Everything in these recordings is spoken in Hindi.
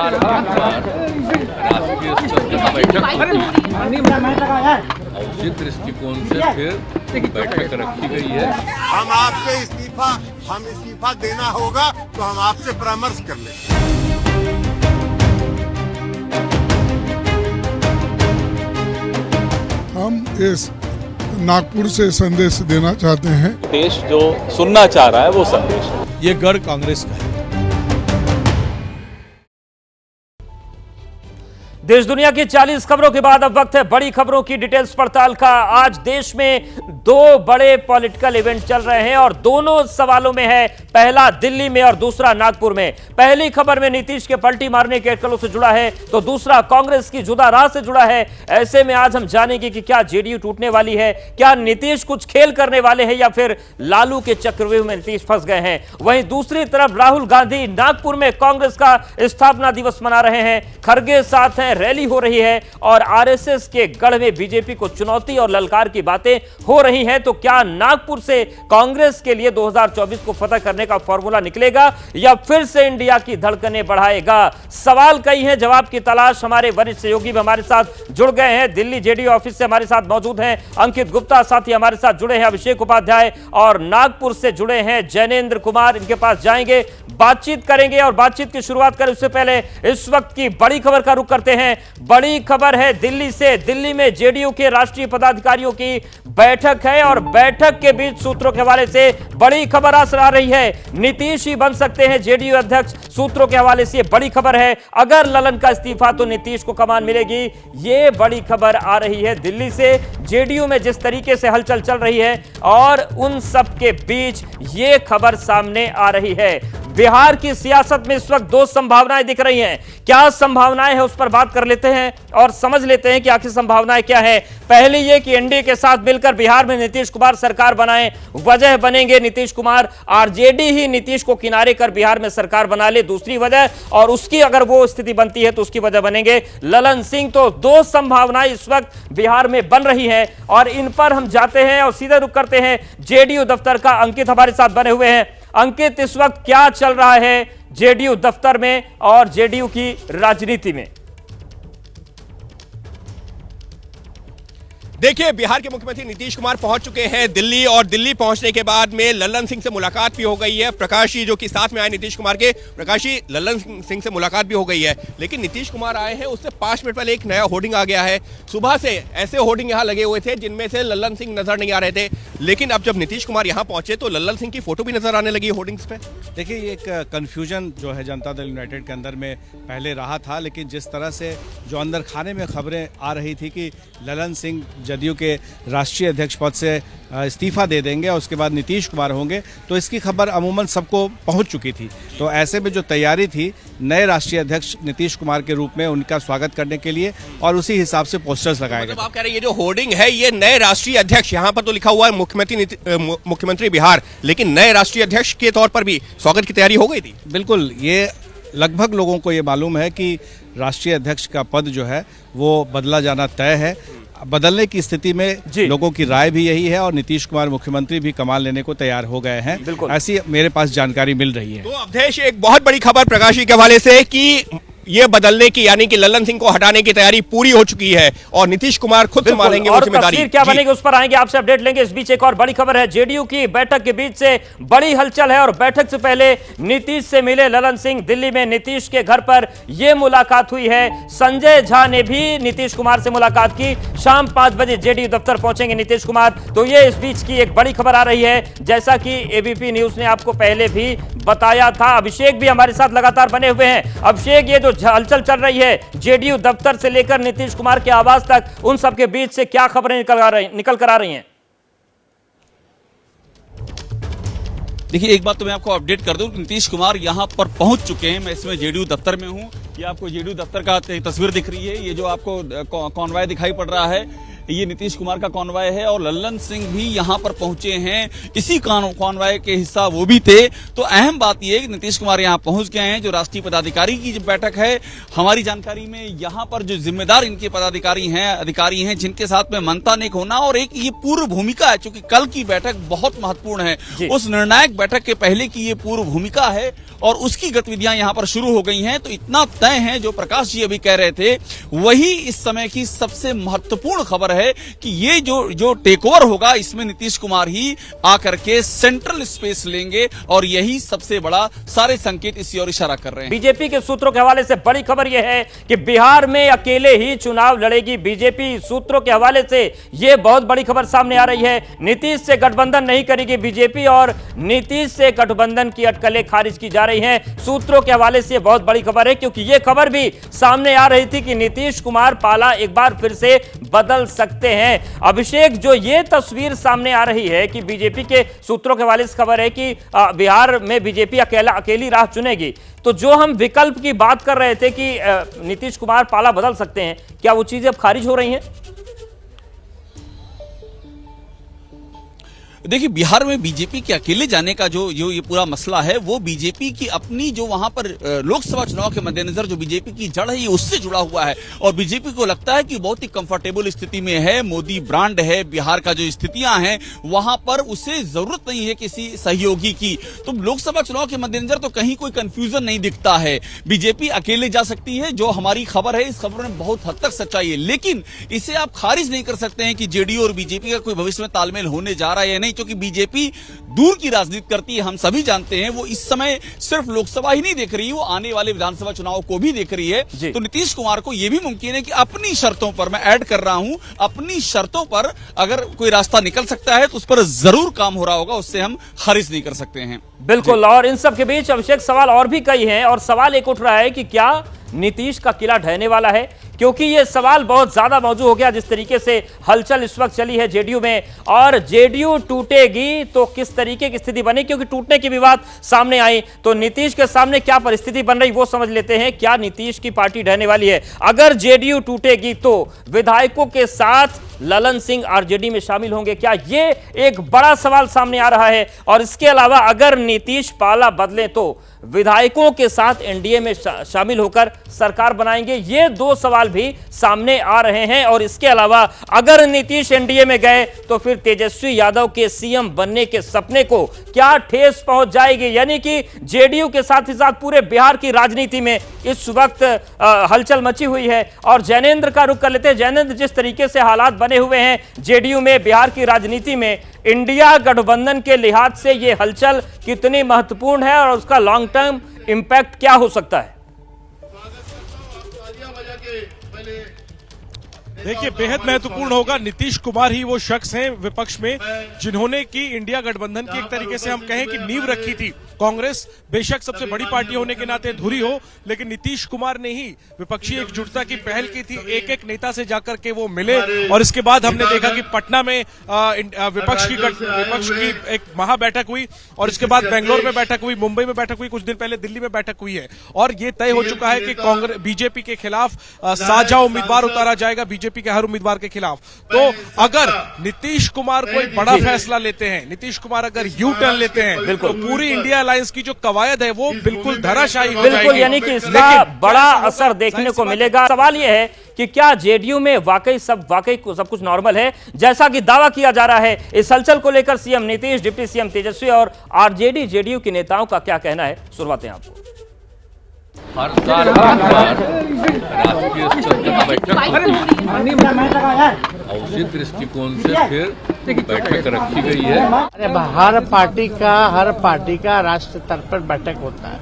राष्ट्रीय स्तर पर बैठक और उसी दृष्टिकोण से फिर बैठक रखी गई है। हम इस्तीफा देना होगा तो हम आपसे परामर्श कर लेंगे। हम इस नागपुर से संदेश देना चाहते हैं। देश जो सुनना चाह रहा है वो संदेश है। ये गढ़ कांग्रेस का है। देश दुनिया की 40 खबरों के बाद अब वक्त है बड़ी खबरों की डिटेल्स पड़ताल का। आज देश में दो बड़े पॉलिटिकल इवेंट चल रहे हैं और दोनों सवालों में है, पहला दिल्ली में और दूसरा नागपुर में। पहली खबर में नीतीश के पलटी मारने के अटकलों से जुड़ा है तो दूसरा कांग्रेस की जुदा राह से जुड़ा है। ऐसे में आज हम जानेंगे कि क्या जेडीयू टूटने वाली है, क्या नीतीश कुछ खेल करने वाले हैं या फिर लालू के चक्रव्यूह में नीतीश फंस गए हैं। वहीं दूसरी तरफ राहुल गांधी नागपुर में कांग्रेस का स्थापना दिवस मना रहे हैं, खड़गे साथ हैं, रैली हो रही है और आरएसएस के गढ़ में बीजेपी को चुनौती और ललकार की बातें हो रही हैं। तो क्या नागपुर से कांग्रेस के लिए 2024 को फतह करने का फॉर्मूला निकलेगा या फिर से इंडिया की धड़कनें बढ़ाएगा? सवाल कई हैं, जवाब की तलाश हमारे वरिष्ठ सहयोगी भी हमारे साथ जुड़ गए हैं। दिल्ली जेडीयू ऑफिस से हमारे साथ मौजूद हैं अंकित गुप्ता, साथ ही हमारे साथ जुड़े हैं अभिषेक उपाध्याय और नागपुर से जुड़े हैं जैनेन्द्र कुमार। इनके पास जाएंगे, बातचीत करेंगे और बातचीत की शुरुआत करें उससे पहले इस वक्त की बड़ी खबर का रुख करते हैं। बड़ी खबर है दिल्ली से। दिल्ली में जेडीयू के राष्ट्रीय पदाधिकारियों की बैठक है और बैठक के बीच सूत्रों के हवाले से बड़ी खबर आ रही है, नीतीश ही बन सकते हैं जेडीयू अध्यक्ष। सूत्रों के हवाले से बड़ी खबर है, अगर ललन का इस्तीफा तो नीतीश को कमान मिलेगी। ये बड़ी खबर आ रही है दिल्ली से। जेडीयू में जिस तरीके से हलचल चल रही है और उन सब के बीच ये खबर सामने आ रही है। बिहार की सियासत में इस वक्त दो संभावनाएं दिख रही हैं। क्या संभावनाएं हैं उस पर बात कर लेते हैं और समझ लेते हैं कि आखिर संभावनाएं क्या है। पहली ये कि एनडीए के साथ मिलकर बिहार में नीतीश कुमार सरकार बनाएं, वजह बनेंगे नीतीश कुमार। आरजेडी ही नीतीश को किनारे कर बिहार में सरकार बना ले, दूसरी वजह, और उसकी अगर वो स्थिति बनती है तो उसकी वजह बनेंगे ललन सिंह। तो दो संभावनाएं इस वक्त बिहार में बन रही है और इन पर हम जाते हैं और सीधे रुख करते हैं जेडीयू दफ्तर का। अंकित हमारे साथ बने हुए हैं। अंकित, इस वक्त क्या चल रहा है जेडीयू दफ्तर में और जेडीयू की राजनीति में? देखिए, बिहार के मुख्यमंत्री नीतीश कुमार पहुंच चुके हैं दिल्ली और दिल्ली पहुंचने के बाद में ललन सिंह से मुलाकात भी हो गई है। प्रकाश जी जो कि साथ में आए नीतीश कुमार के, प्रकाश जी ललन सिंह से मुलाकात भी हो गई है। लेकिन नीतीश कुमार आए हैं उससे 5 मिनट पहले एक नया होर्डिंग आ गया है। सुबह से ऐसे होर्डिंग यहाँ लगे हुए थे जिनमें से ललन सिंह नजर नहीं आ रहे थे, लेकिन अब जब नीतीश कुमार यहाँ पहुंचे तो ललन सिंह की फोटो भी नजर आने लगी होर्डिंग्स पे। देखिए, ये एक कन्फ्यूजन जो है जनता दल यूनाइटेड के अंदर में पहले रहा था, लेकिन जिस तरह से जो अंदर खाने में खबरें आ रही थी कि ललन सिंह जदयू के राष्ट्रीय अध्यक्ष पद से इस्तीफा दे देंगे और उसके बाद नीतीश कुमार होंगे, तो इसकी खबर अमूमन सबको पहुंच चुकी थी। तो ऐसे में जो तैयारी थी नए राष्ट्रीय अध्यक्ष नीतीश कुमार के रूप में उनका स्वागत करने के लिए और उसी हिसाब से पोस्टर्स लगाए गए। आप कह रहे हैं ये जो होर्डिंग है ये नए राष्ट्रीय अध्यक्ष, यहाँ पर तो लिखा हुआ है मुख्यमंत्री बिहार, लेकिन नए राष्ट्रीय अध्यक्ष के तौर पर भी स्वागत की तैयारी हो गई थी। बिल्कुल, ये लगभग लोगों को ये मालूम है कि राष्ट्रीय अध्यक्ष का पद जो है वो बदला जाना तय है। बदलने की स्थिति में लोगों की राय भी यही है और नीतीश कुमार मुख्यमंत्री भी कमान लेने को तैयार हो गए हैं, ऐसी मेरे पास जानकारी मिल रही है। तो अवधेश, एक बहुत बड़ी खबर प्रकाशी के हवाले से कि ये बदलने की यानी कि ललन सिंह को हटाने की तैयारी पूरी हो चुकी है और नीतीश कुमार खुद संभालेंगे वो जिम्मेदारी। क्या बनेगी उस पर आएंगे, आपसे अपडेट लेंगे। इस बीच एक और बड़ी खबर है, जेडीयू की बैठक के बीच से बड़ी हलचल है और बैठक से पहले नीतीश से मिले ललन सिंह। दिल्ली में नीतीश के घर पर यह मुलाकात हुई है। संजय झा ने भी नीतीश कुमार से मुलाकात की। शाम 5 बजे जेडीयू दफ्तर पहुंचेंगे नीतीश कुमार। तो ये इस बीच की एक बड़ी खबर आ रही है, जैसा कि एबीपी न्यूज ने आपको पहले भी बताया था। अभिषेक भी हमारे साथ लगातार बने हुए हैं। अभिषेक, ये जो हलचल चल रही है जेडीयू दफ्तर से लेकर नीतीश कुमार के आवास तक, उन सब के बीच से क्या खबरें निकल कर आ रही हैं? देखिए, एक बात तो मैं आपको अपडेट कर दूं, नीतीश कुमार यहां पर पहुंच चुके हैं। मैं इसमें जेडीयू दफ्तर में हूं। ये आपको जेडीयू दफ्तर का तस्वीर दिख रही है। ये जो आपको कॉन्वॉय दिखाई पड़ रहा है, ये नीतीश कुमार का कॉन्वॉय है और लल्लन सिंह भी यहां पर पहुंचे हैं, इसी कॉन्वॉय के हिस्सा वो भी थे। तो अहम बात यह है कि नीतीश कुमार यहां पहुंच गए हैं। जो राष्ट्रीय पदाधिकारी की बैठक है, हमारी जानकारी में यहां पर जो जिम्मेदार इनके पदाधिकारी हैं, अधिकारी हैं, जिनके साथ में मनता नेक होना और एक ये पूर्व भूमिका है, क्योंकि कल की बैठक बहुत महत्वपूर्ण है। उस निर्णायक बैठक के पहले की ये पूर्व भूमिका है और उसकी गतिविधियां यहां पर शुरू हो गई हैं। तो इतना तय है, जो प्रकाश जी अभी कह रहे थे, वही इस समय की सबसे महत्वपूर्ण खबर है कि ये जो टेक ओवर होगा, इसमें नीतीश कुमार ही आकर के सेंट्रल स्पेस लेंगे और यही सबसे बड़ा, सारे संकेत इसी ओर इशारा कर रहे हैं। बीजेपी के सूत्रों के हवाले से बड़ी खबर यह है कि बिहार में अकेले ही चुनाव लड़ेगी बीजेपी। सूत्रों के हवाले से यह बहुत बड़ी खबर सामने आ रही है। नीतीश से गठबंधन नहीं करेगी बीजेपी और नीतीश से गठबंधन की अटकलें खारिज की जा रही हैं। सूत्रों के हवाले से बहुत बड़ी खबर है, क्योंकि यह खबर भी सामने आ रही थी कि नीतीश कुमार पाला एक बार फिर से बदल सकते हैं। अभिषेक, जो ये तस्वीर सामने आ रही है कि बीजेपी के सूत्रों के हवाले से खबर है कि बिहार में बीजेपी अकेली राह चुनेगी, तो जो हम विकल्प की बात कर रहे थे कि नीतीश कुमार पाला बदल सकते हैं, क्या वो चीजें अब खारिज हो रही हैं? देखिए, बिहार में बीजेपी के अकेले जाने का जो ये पूरा मसला है, वो बीजेपी की अपनी जो वहां पर लोकसभा चुनाव के मद्देनजर जो बीजेपी की जड़ है, ये उससे जुड़ा हुआ है और बीजेपी को लगता है कि बहुत ही कंफर्टेबल स्थिति में है। मोदी ब्रांड है, बिहार का जो स्थितियां हैं वहां पर उसे जरूरत नहीं है किसी सहयोगी की। तो लोकसभा चुनाव के मद्देनजर तो कहीं कोई कंफ्यूजन नहीं दिखता है। बीजेपी अकेले जा सकती है, जो हमारी खबर है, इस खबर में बहुत हद तक सच्चाई है, लेकिन इसे आप खारिज नहीं कर सकते हैं कि जेडीयू और बीजेपी का कोई भविष्य में तालमेल होने जा रहा है या नहीं, क्योंकि बीजेपी दूर की राजनीति करती है, हम सभी जानते हैं। वो इस समय सिर्फ लोकसभा ही नहीं देख रही, वो आने वाले विधानसभा चुनाव को भी देख रही है। तो नीतीश कुमार को यह भी मुमकिन है कि अपनी शर्तों पर, मैं ऐड कर रहा हूं, अपनी शर्तों पर अगर कोई रास्ता निकल सकता है तो उस पर जरूर काम हो रहा होगा, उससे हम खारिज नहीं कर सकते हैं। बिल्कुल। और इन सब के बीच अभिषेक, सवाल और भी कई हैं और सवाल एक उठ रहा है कि क्या नीतीश का किला ढहने वाला है, क्योंकि यह सवाल बहुत ज्यादा मौजूद हो गया जिस तरीके से हलचल इस वक्त चली है जेडीयू में। और जेडीयू टूटेगी तो किस तरीके की स्थिति बनी, क्योंकि टूटने की भी बात सामने आई, तो नीतीश के सामने क्या परिस्थिति बन रही वो समझ लेते हैं। क्या नीतीश की पार्टी ढहने वाली है? अगर जेडीयू टूटेगी तो विधायकों के साथ ललन सिंह आरजेडी में शामिल होंगे क्या? ये एक बड़ा सवाल सामने आ रहा है। और इसके अलावा अगर नीतीश पाला बदले तो विधायकों के साथ एनडीए में शामिल होकर सरकार बनाएंगे, ये दो सवाल भी सामने आ रहे हैं। और इसके अलावा अगर नीतीश एनडीए में गए तो फिर तेजस्वी यादव के सीएम बनने के सपने को क्या ठेस पहुंच जाएगी? यानी कि जेडीयू के साथ ही साथ पूरे बिहार की राजनीति में इस वक्त हलचल मची हुई है। और जैनेंद्र का रुख कर लेते हैं। जैनेंद्र, जिस तरीके से हालात बने हुए हैं जेडीयू में, बिहार की राजनीति में, इंडिया गठबंधन के लिहाज से यह हलचल कितनी महत्वपूर्ण है और उसका लॉन्ग टर्म इंपैक्ट क्या हो सकता है? देखिए, बेहद महत्वपूर्ण होगा। नीतीश कुमार ही वो शख्स हैं विपक्ष में जिन्होंने की इंडिया गठबंधन की एक तरीके से हम कहें कि नींव रखी थी। कांग्रेस बेशक सबसे बड़ी पार्टी होने के नाते अधूरी हो, लेकिन नीतीश कुमार ने ही विपक्षी एकजुटता की पहल की थी। एक एक नेता से जाकर के वो मिले और इसके बाद हमने देखा कि पटना में विपक्ष की एक महाबैठक हुई और इसके बाद बेंगलोर में बैठक हुई, मुंबई में बैठक हुई, कुछ दिन पहले दिल्ली में बैठक हुई है। और ये तय हो चुका है कि कांग्रेस बीजेपी के खिलाफ साझा उम्मीदवार उतारा जाएगा, बीजेपी के हर उम्मीदवार के खिलाफ। तो अगर नीतीश कुमार कोई बड़ा फैसला लेते हैं, नीतीश कुमार अगर यू टर्न लेते हैं, तो पूरी इंडिया अलायंस की जो कवायद है वो बिल्कुल धराशायी हो जाएगी। बिल्कुल, यानी कि इसका बड़ा असर देखने को मिलेगा। सवाल यह है कि क्या जेडीयू में वाकई सब कुछ नॉर्मल है जैसा कि दावा किया जा रहा है? इस हलचल को लेकर सीएम नीतीश, डिप्टी सीएम तेजस्वी और आरजेडी जेडीयू के नेताओं का क्या कहना है, सुनवाते हैं आपको। हर साल राष्ट्रीय स्तर पर बैठक होती है और उसी दृष्टिकोण से फिर बैठक रखी गई है। अरे हर पार्टी का राष्ट्रीय स्तर पर बैठक होता है,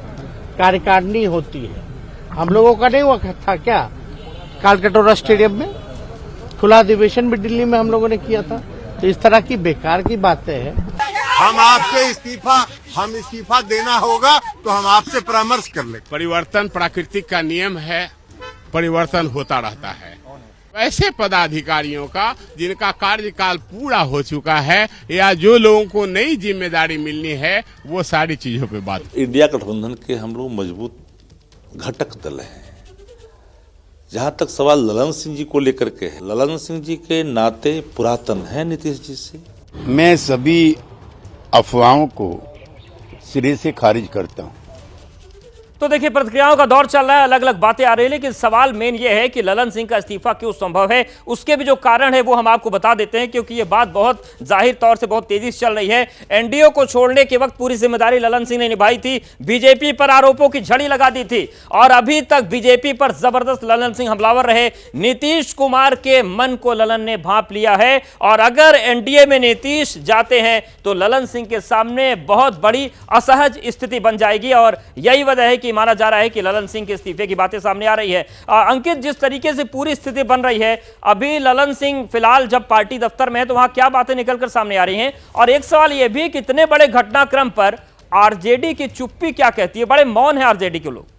कार्यकारिणी होती है। हम लोगों का नहीं हुआ था क्या कालकटोरा स्टेडियम में? खुला अधिवेशन भी दिल्ली में हम लोगों ने किया था। तो इस तरह की बेकार की बातें हैं। हम आपसे इस्तीफा देना होगा तो हम आपसे परामर्श कर लेंगे। परिवर्तन प्राकृतिक का नियम है, परिवर्तन होता रहता है। ऐसे पदाधिकारियों का जिनका कार्यकाल पूरा हो चुका है या जो लोगों को नई जिम्मेदारी मिलनी है, वो सारी चीजों पे बात। इंडिया गठबंधन के हम लोग मजबूत घटक दल हैं, जहां तक सवाल ललन सिंह जी को लेकर के है, ललन सिंह जी के नाते पुरातन है नीतीश जी से। मैं सभी अफवाहों को सिरे से खारिज करता हूं। तो देखिए, प्रतिक्रियाओं का दौर चल रहा है, अलग अलग बातें आ रही है, लेकिन सवाल मेन ये है कि ललन सिंह का इस्तीफा क्यों संभव है। उसके भी जो कारण है वो हम आपको बता देते हैं, क्योंकि ये बात बहुत जाहिर तौर से बहुत तेजी से चल रही है। एनडीए को छोड़ने के वक्त पूरी जिम्मेदारी ललन सिंह ने निभाई थी, बीजेपी पर आरोपों की झड़ी लगा दी थी और अभी तक बीजेपी पर जबरदस्त ललन सिंह हमलावर रहे। नीतीश कुमार के मन को ललन ने भांप लिया है और अगर एनडीए में नीतीश जाते हैं तो ललन सिंह के सामने बहुत बड़ी असहज स्थिति बन जाएगी और यही वजह है कि माना जा रहा है कि ललन सिंह के इस्तीफे की बातें सामने आ रही है। अंकित, जिस तरीके से पूरी स्थिति बन रही है, अभी ललन सिंह फिलहाल जब पार्टी दफ्तर में है तो वहां क्या बातें निकलकर सामने आ रही हैं? और एक सवाल यह भी कि इतने बड़े घटनाक्रम पर आरजेडी की चुप्पी क्या कहती है? बड़े मौन है आरजेडी के लोग।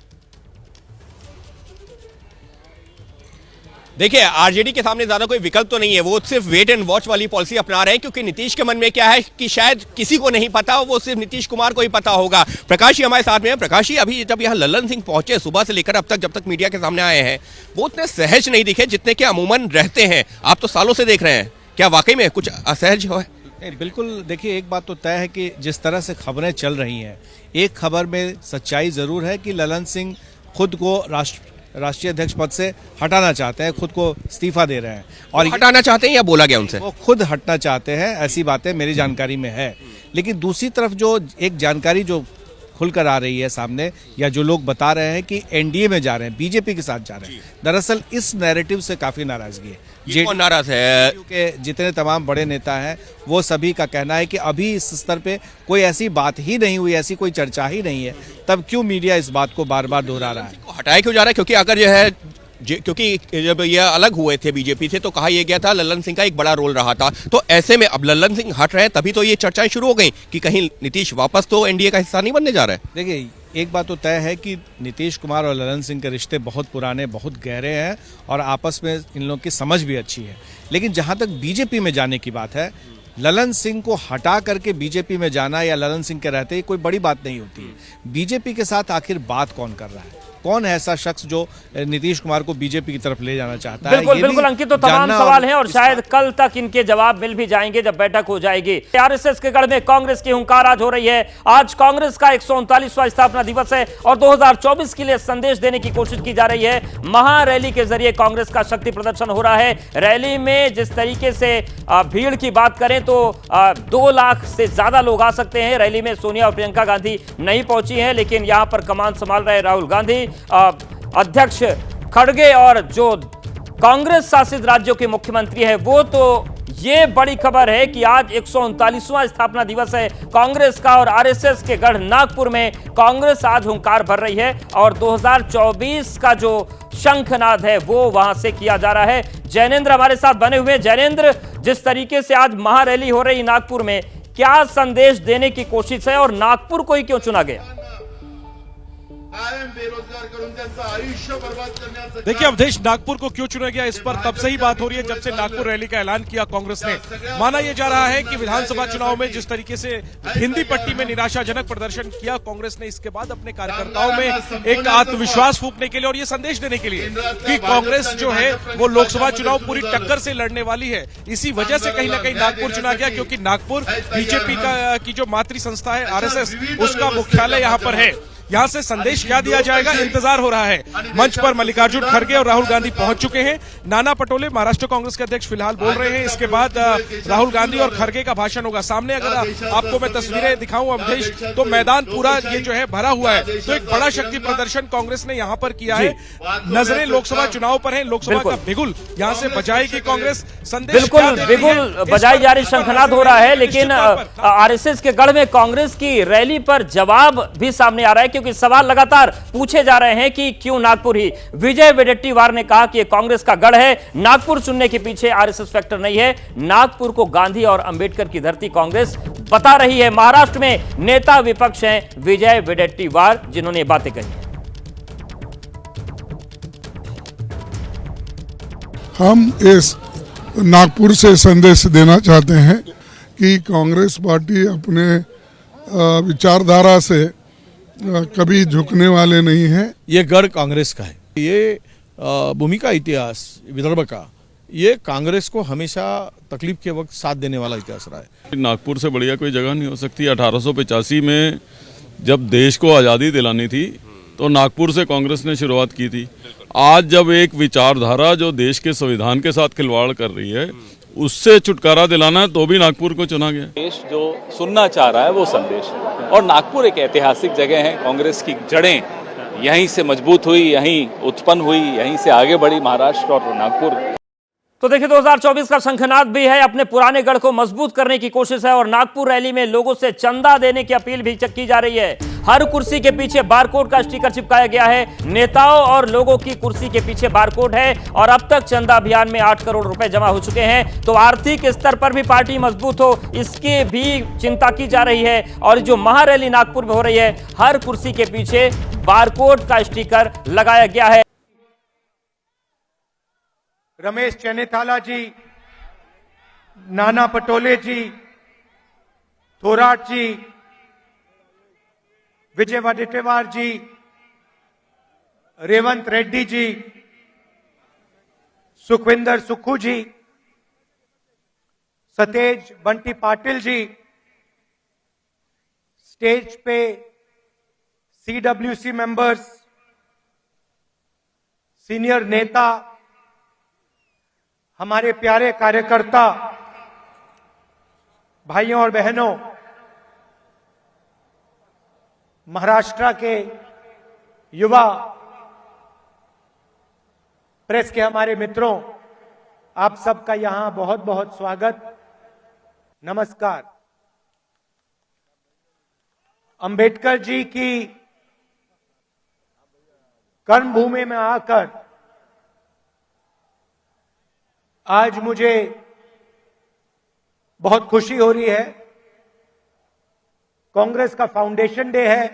देखिए, आरजेडी के सामने ज्यादा कोई विकल्प तो नहीं है, वो सिर्फ वेट एंड वॉच वाली पॉलिसी अपना रहे हैं, क्योंकि नीतीश के मन में क्या है कि शायद किसी को नहीं पता, वो सिर्फ नीतीश कुमार को ही पता होगा। प्रकाश जी हमारे साथ में है। प्रकाश जी, अभी जब यहाँ ललन सिंह पहुंचे सुबह से लेकर अब तक, जब तक मीडिया के सामने आए हैं, वो उतने सहज नहीं दिखे जितने के अमूमन रहते हैं। आप तो सालों से देख रहे हैं, क्या वाकई में कुछ असहज हो? बिल्कुल, देखिए, एक बात तो तय है कि जिस तरह से खबरें चल रही हैं, एक खबर में सच्चाई जरूर है कि ललन सिंह खुद को राष्ट्रीय अध्यक्ष पद से हटाना चाहते हैं, खुद को इस्तीफा दे रहे हैं। और हटाना चाहते हैं या बोला गया उनसे? वो खुद हटना चाहते हैं, ऐसी बातें मेरी जानकारी में है। लेकिन दूसरी तरफ जो एक जानकारी जो खुलकर आ रही है सामने, या जो लोग बता रहे हैं कि एनडीए में जा रहे हैं, बीजेपी के साथ जा रहे हैं, दरअसल इस नैरेटिव से काफी नाराजगी है। कौन नाराज है? के जितने तमाम बड़े नेता हैं वो सभी का कहना है कि अभी इस स्तर पे कोई ऐसी बात ही नहीं हुई, ऐसी कोई चर्चा ही नहीं है, तब क्यों मीडिया इस बात को बार बार दोहरा रहा है? हटाया क्यों जा रहा है? क्योंकि अगर यह है, क्योंकि जब ये अलग हुए थे बीजेपी से तो कहा यह गया था ललन सिंह का एक बड़ा रोल रहा था, तो ऐसे में अब ललन सिंह हट रहे हैं तभी तो ये चर्चाएं शुरू हो गई कि कहीं नीतीश वापस तो एनडीए का हिस्सा नहीं बनने जा रहा है। देखिए, एक बात तो तय है कि नीतीश कुमार और ललन सिंह के रिश्ते बहुत पुराने, बहुत गहरे हैं और आपस में इन लोगों की समझ भी अच्छी है। लेकिन जहां तक बीजेपी में जाने की बात है, ललन सिंह को हटा करके बीजेपी में जाना या ललन सिंह के रहते ही कोई बड़ी बात नहीं होती है। बीजेपी के साथ आखिर बात कौन कर रहा है? कौन है ऐसा शख्स जो नीतीश कुमार को बीजेपी की तरफ ले जाना चाहता है? बिल्कुल बिल्कुल अंकित, तो तमाम सवाल हैं और शायद कल तक इनके जवाब मिल भी जाएंगे जब बैठक हो जाएगी। आरएसएस के गढ़ में कांग्रेस की हुंकार आज हो रही है। आज कांग्रेस का 139वां स्थापना दिवस है और 2024 के लिए संदेश देने की कोशिश की जा रही है। महारैली के जरिए कांग्रेस का शक्ति प्रदर्शन हो रहा है। रैली में जिस तरीके से भीड़ की बात करें तो 2 लाख से ज्यादा लोग आ सकते हैं। रैली में सोनिया और प्रियंका गांधी नहीं पहुंची है, लेकिन यहां पर कमान संभाल रहे राहुल गांधी, अध्यक्ष खड़गे और जो कांग्रेस शासित राज्यों के मुख्यमंत्री है वो। तो ये बड़ी खबर है कि आज 139वां स्थापना दिवस है कांग्रेस का और आरएसएस के गढ़ नागपुर में कांग्रेस आज हुंकार भर रही है और 2024 का जो शंखनाद है वो वहां से किया जा रहा है। जैनेंद्र हमारे साथ बने हुए। जैनेंद्र, जिस तरीके से आज महारैली हो रही नागपुर में, क्या संदेश देने की कोशिश है और नागपुर को ही क्यों चुना गया? देखिए अवधेश, नागपुर को क्यों चुना गया इस पर तब से ही बात हो रही है जब से नागपुर रैली का ऐलान किया कांग्रेस ने। माना यह जा रहा है कि विधानसभा चुनाव में जिस तरीके से हिंदी पट्टी में निराशाजनक प्रदर्शन किया कांग्रेस ने, इसके बाद अपने कार्यकर्ताओं में एक आत्मविश्वास फूंकने के लिए और ये संदेश देने के लिए कि कांग्रेस जो है वो लोकसभा चुनाव पूरी टक्कर से लड़ने वाली है, इसी वजह से कहीं ना कहीं नागपुर चुना गया, क्योंकि नागपुर बीजेपी की जो मातृ संस्था है आरएसएस, उसका मुख्यालय यहाँ पर है। यहाँ से संदेश क्या दिया जाएगा, इंतजार हो रहा है। मंच पर मल्लिकार्जुन खड़गे और राहुल गांधी पहुंच चुके हैं। नाना पटोले महाराष्ट्र कांग्रेस के अध्यक्ष फिलहाल बोल रहे हैं, इसके बाद राहुल गांधी और खड़गे का भाषण होगा। सामने अगर आपको मैं तस्वीरें दिखाऊं अवधेश, तो मैदान पूरा ये जो है भरा हुआ है। तो एक बड़ा शक्ति प्रदर्शन कांग्रेस ने यहाँ पर किया है। नजरें लोकसभा चुनाव पर है, लोकसभा का बिगुल यहाँ से बजाएगी कांग्रेस। संदेश बिल्कुल बिगुल बजाई जा रही, शंखनाद हो रहा है, लेकिन आरएसएस के गढ़ में कांग्रेस की रैली पर जवाब भी सामने आ रहा है, क्योंकि सवाल लगातार पूछे जा रहे हैं कि क्यों नागपुर ही। विजय वेडेट्टीवार ने कहा कि यह कांग्रेस का गढ़ है, नागपुर चुनने के पीछे आरएसएस फैक्टर नहीं है। नागपुर को गांधी और अंबेडकर की धरती कांग्रेस बता रही है। महाराष्ट्र में नेता विपक्ष हैं विजय वेडेट्टीवार, जिन्होंने ये बातें कही हैं। हम इस नागपुर से संदेश देना चाहते हैं कि कांग्रेस पार्टी अपने विचारधारा से कभी झुकने वाले नहीं है। ये गढ़ कांग्रेस का है। ये भूमिका इतिहास विदर्भ का, ये कांग्रेस को हमेशा तकलीफ के वक्त साथ देने वाला इतिहास रहा है। नागपुर से बढ़िया कोई जगह नहीं हो सकती। 1885 में जब देश को आज़ादी दिलानी थी तो नागपुर से कांग्रेस ने शुरुआत की थी। आज जब एक विचारधारा जो देश के संविधान के साथ खिलवाड़ कर रही है, उससे छुटकारा दिलाना है तो भी नागपुर को चुना गया। देश जो सुनना चाह रहा है वो संदेश है, और नागपुर एक ऐतिहासिक जगह है। कांग्रेस की जड़ें यहीं से मजबूत हुई, यहीं उत्पन्न हुई, यहीं से आगे बढ़ी महाराष्ट्र और नागपुर। तो देखिए 2024 का शंखनाद भी है, अपने पुराने गढ़ को मजबूत करने की कोशिश है और नागपुर रैली में लोगों से चंदा देने की अपील भी की जा रही है। हर कुर्सी के पीछे बारकोड का स्टिकर चिपकाया गया है। नेताओं और लोगों की कुर्सी के पीछे बारकोड है और अब तक चंदा अभियान में 8 करोड़ रुपए जमा हो चुके हैं। तो आर्थिक स्तर पर भी पार्टी मजबूत हो, इसकी भी चिंता की जा रही है। और जो महारैली नागपुर में हो रही है, हर कुर्सी के पीछे बारकोड का स्टिकर लगाया गया है। रमेश चेन्नीथाला जी, नाना पटोले जी, थोराट जी, विजय वडेट्टीवार जी, रेवंत रेड्डी जी, सुखविंदर सुक्खू जी, सतेज बंटी पाटिल जी, स्टेज पे सीडब्ल्यूसी मेंबर्स, सीनियर नेता, हमारे प्यारे कार्यकर्ता, भाइयों और बहनों, महाराष्ट्र के युवा, प्रेस के हमारे मित्रों, आप सबका यहां बहुत बहुत स्वागत, नमस्कार। अंबेडकर जी की कर्मभूमि में आकर आज मुझे बहुत खुशी हो रही है। कांग्रेस का फाउंडेशन डे है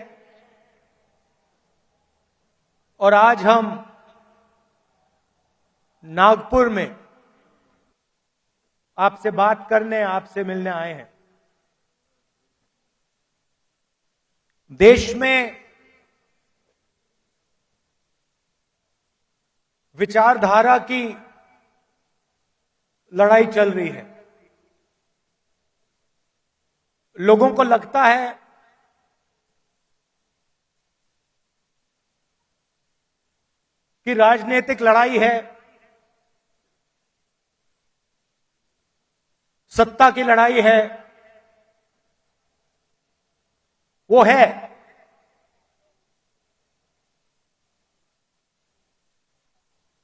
और आज हम नागपुर में आपसे बात करने, आपसे मिलने आए हैं। देश में विचारधारा की लड़ाई चल रही है। लोगों को लगता है कि राजनीतिक लड़ाई है, सत्ता की लड़ाई है, वो है,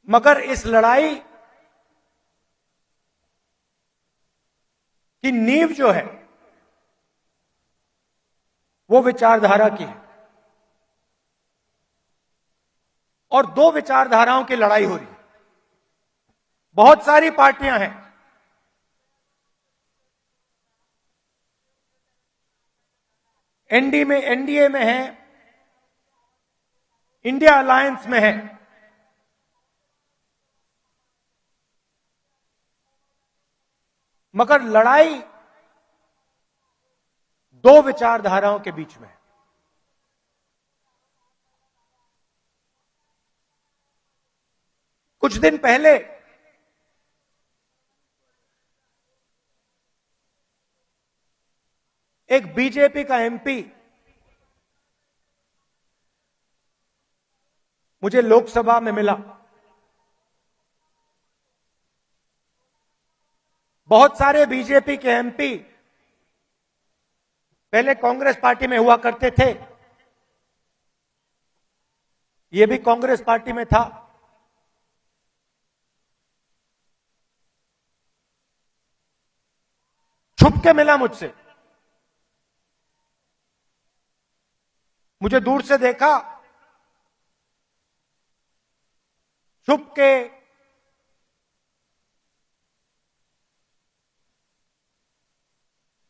मगर इस लड़ाई की नींव जो है वो विचारधारा की है और दो विचारधाराओं की लड़ाई हो रही है। बहुत सारी पार्टियां हैं, एनडीए में है, इंडिया अलायंस में है, मगर लड़ाई दो विचारधाराओं के बीच में है। कुछ दिन पहले एक बीजेपी का एमपी मुझे लोकसभा में मिला। बहुत सारे बीजेपी के एमपी पहले कांग्रेस पार्टी में हुआ करते थे, ये भी कांग्रेस पार्टी में था। छुप के मिला मुझसे, मुझे दूर से देखा, छुप के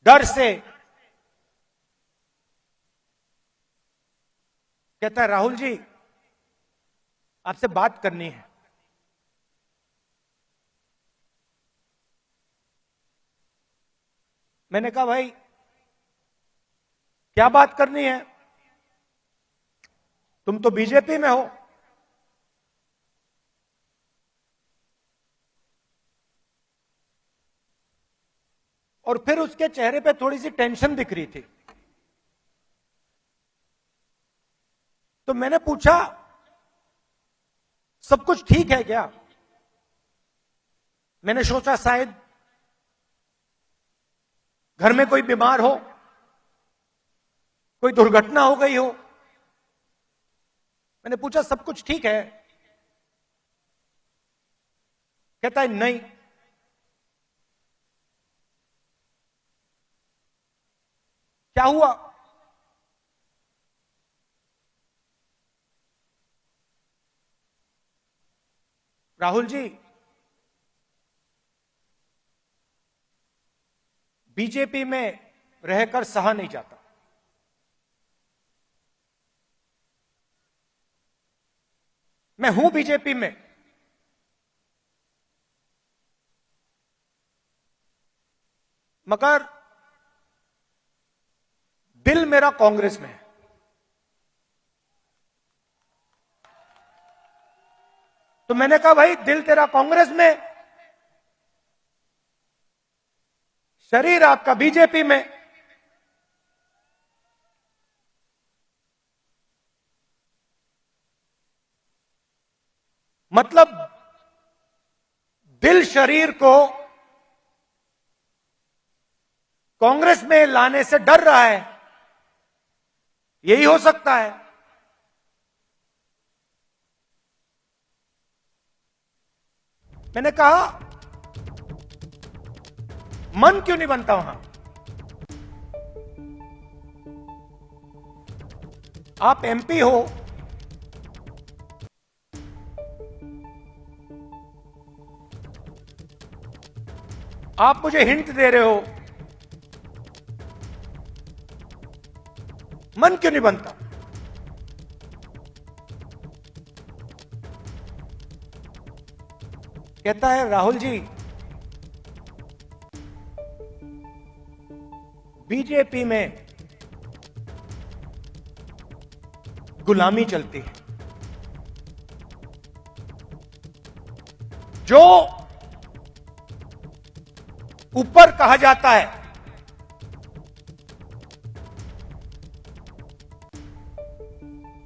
डर से कहता है, राहुल जी आपसे बात करनी है। मैंने कहा भाई क्या बात करनी है, तुम तो बीजेपी में हो। और फिर उसके चेहरे पे थोड़ी सी टेंशन दिख रही थी। तो मैंने पूछा, सब कुछ ठीक है क्या? मैंने सोचा शायद घर में कोई बीमार हो, कोई दुर्घटना हो गई हो। मैंने पूछा सब कुछ ठीक है? कहता है नहीं। क्या हुआ? राहुल जी, बीजेपी में रहकर सहा नहीं जाता। मैं हूं बीजेपी में, मगर दिल मेरा कांग्रेस में है। तो मैंने कहा भाई दिल तेरा कांग्रेस में, शरीर आपका बीजेपी में। मतलब दिल शरीर को कांग्रेस में लाने से डर रहा है, यही हो सकता है। मैंने कहा मन क्यों नहीं बनता वहां? आप एमपी हो, आप मुझे हिंट दे रहे हो, मन क्यों नहीं बनता? कहता है राहुल जी, बीजेपी में गुलामी चलती है। जो ऊपर कहा जाता है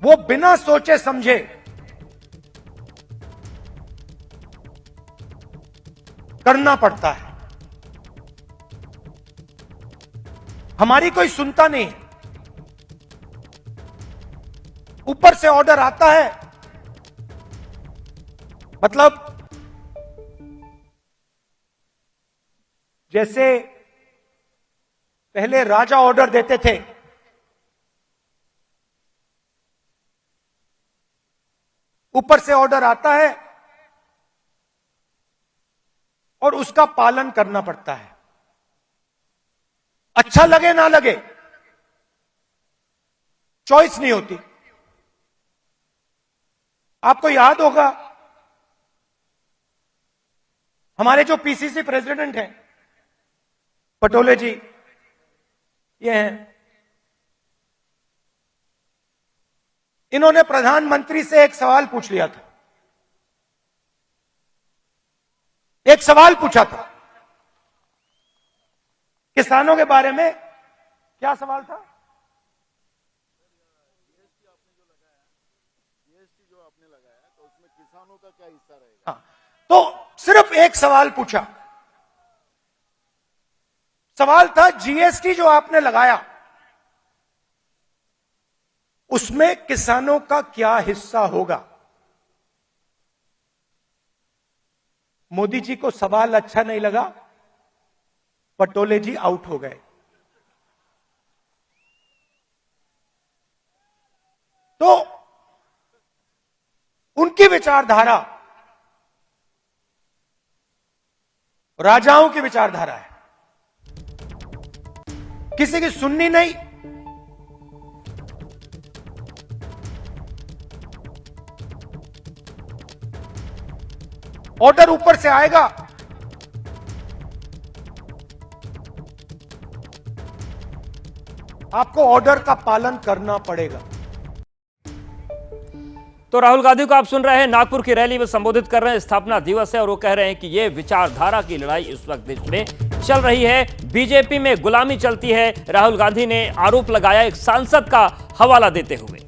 वो बिना सोचे समझे करना पड़ता है। हमारी कोई सुनता नहीं है। ऊपर से ऑर्डर आता है, मतलब जैसे पहले राजा ऑर्डर देते थे, ऊपर से ऑर्डर आता है और उसका पालन करना पड़ता है। अच्छा लगे ना लगे, चॉइस नहीं होती। आपको याद होगा हमारे जो पीसीसी प्रेसिडेंट हैं पटोले जी, ये हैं, इन्होंने प्रधानमंत्री से एक सवाल पूछ लिया था। एक सवाल पूछा था किसानों के बारे में। क्या सवाल था? तो उसमें किसानों का क्या हिस्सा रहेगा? हाँ, तो सिर्फ एक सवाल पूछा। सवाल था जीएसटी जो आपने लगाया उसमें किसानों का क्या हिस्सा होगा। मोदी जी को सवाल अच्छा नहीं लगा, पटोले जी आउट हो गए। तो उनकी विचारधारा राजाओं की विचारधारा है, किसी की सुननी नहीं। ऑर्डर ऊपर से आएगा, आपको ऑर्डर का पालन करना पड़ेगा। तो राहुल गांधी को आप सुन रहे हैं, नागपुर की रैली में संबोधित कर रहे हैं। स्थापना दिवस है और वो कह रहे हैं कि ये विचारधारा की लड़ाई इस वक्त देश में चल रही है, बीजेपी में गुलामी चलती है, राहुल गांधी ने आरोप लगाया एक सांसद का हवाला देते हुए।